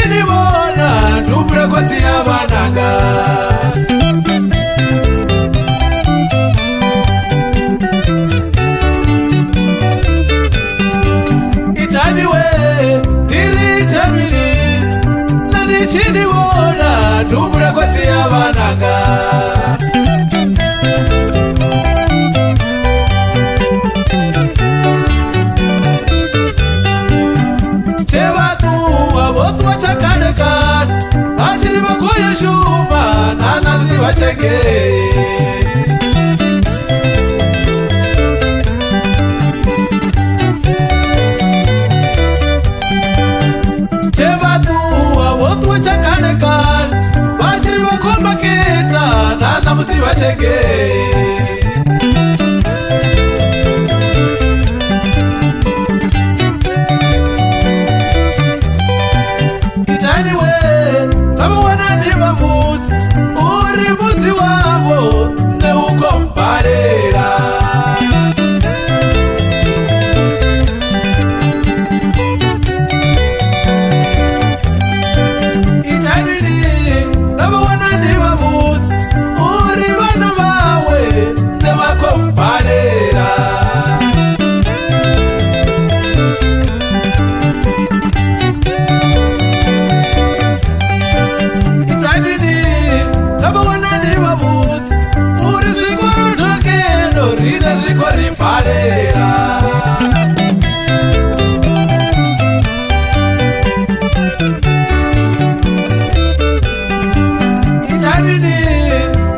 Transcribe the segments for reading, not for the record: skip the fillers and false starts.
chini bona ndubura kwasi yabanaga itaniwe diri tamini nani chini bona ndubura kwasi yabanaga Shumba nanazi wachenge Chevatu wawotu wachakanekani wachiri wakomba kita nanazi wachenge uri muti wavo neukomparera itanini navona ndivavudzi uri vana vawe nevakomparera Zine zvikori mparera itanini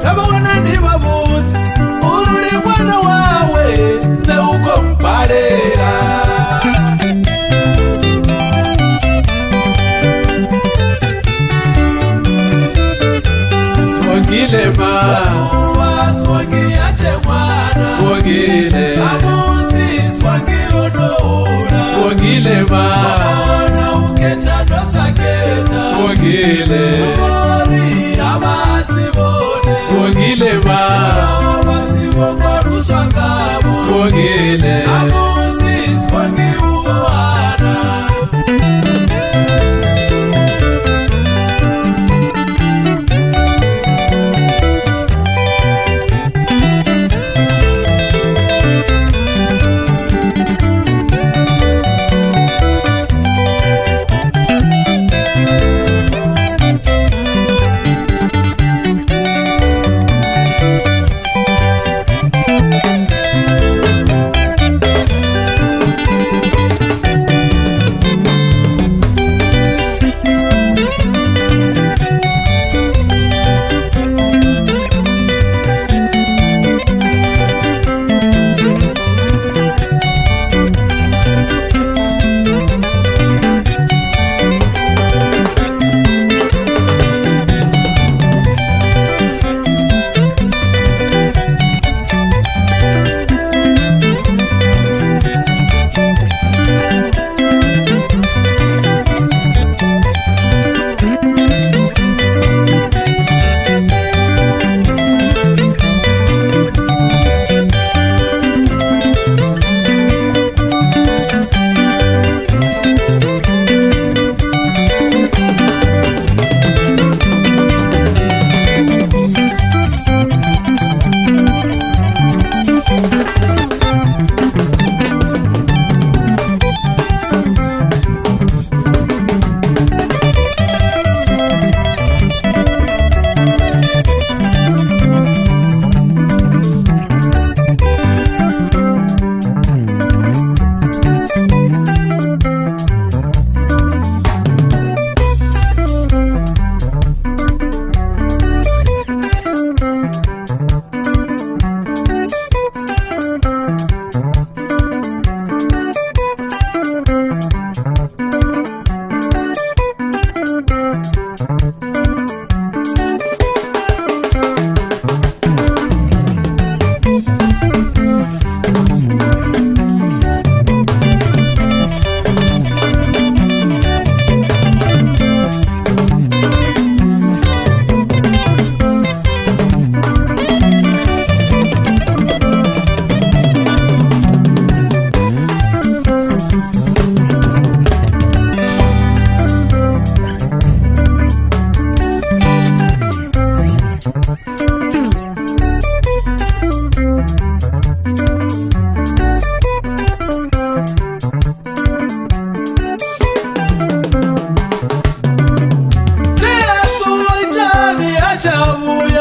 navona ndivavudzi uri mwana wawe neukomparera Swangile ma Swangi ache mwana Swangile Amusi swangi odouna Swangile ma Mwana uketa dosa keta Swangile Mori abasi bone Swangile ma Abasi bongo rushangabo Swangile Amusi swangi uoana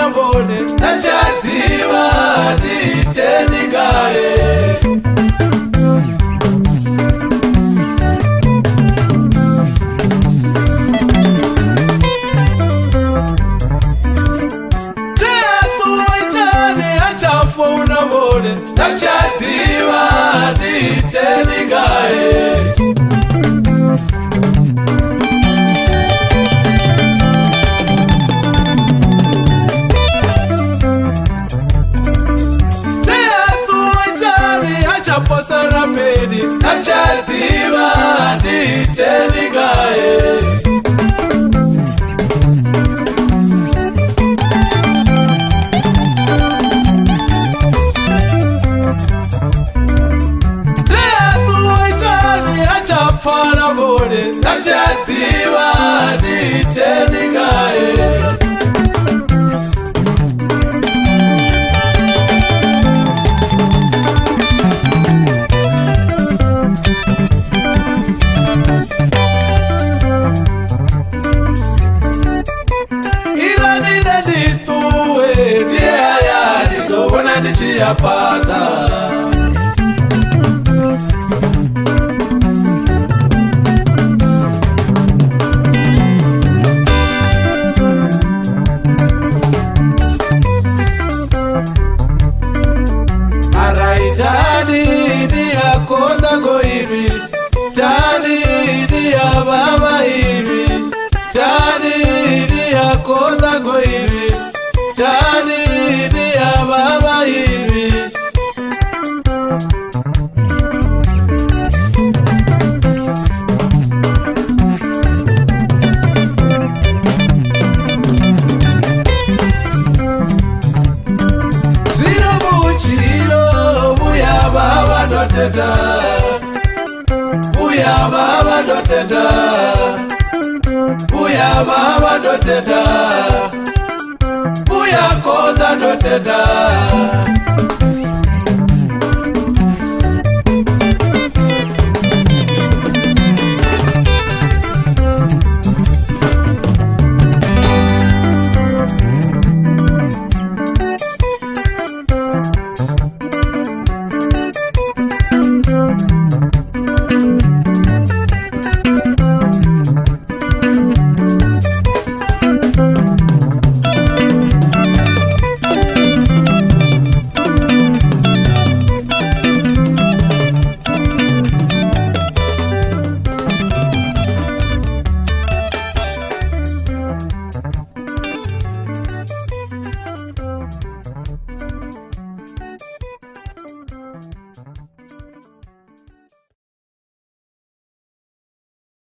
achafona bone achadiva nditeningaye achafona bone achadiva nditeningaye posana pedi achadiva nditeningaye achafana bone achadiva nditeningaye ndichiyapata araitani ndiyakonda goirwi tani ndiyababa irwi tani ndiyakonda goirwi tani ndiyababa irwi zvino buchiro buya baba ndotenda buya baba ndotenda buya baba ndotenda buya konda ndotenda